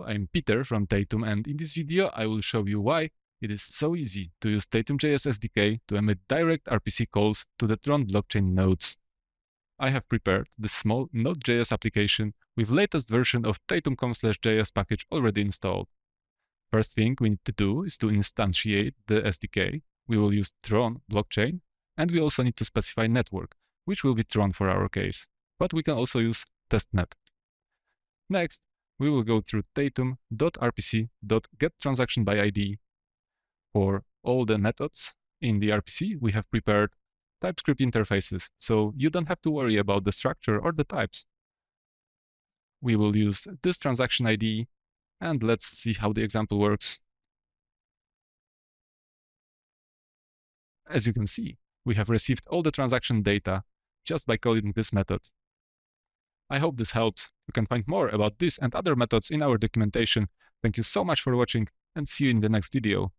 I'm Peter from Tatum, and in this video I will show you why it is so easy to use Tatum.js SDK to emit direct RPC calls to the Tron blockchain nodes. I have prepared this small Node.js application with latest version of tatum.com/js package already installed. First thing we need to do is to instantiate the SDK. We will use Tron blockchain, and we also need to specify network, which will be Tron for our case, but we can also use testnet. Next, we will go through tatum.rpc.getTransactionById. For all the methods in the RPC, we have prepared TypeScript interfaces, so you don't have to worry about the structure or the types. We will use this transaction ID, and let's see how the example works. As you can see, we have received all the transaction data just by calling this method. I hope this helps. You can find more about this and other methods in our documentation. Thank you so much for watching, and see you in the next video.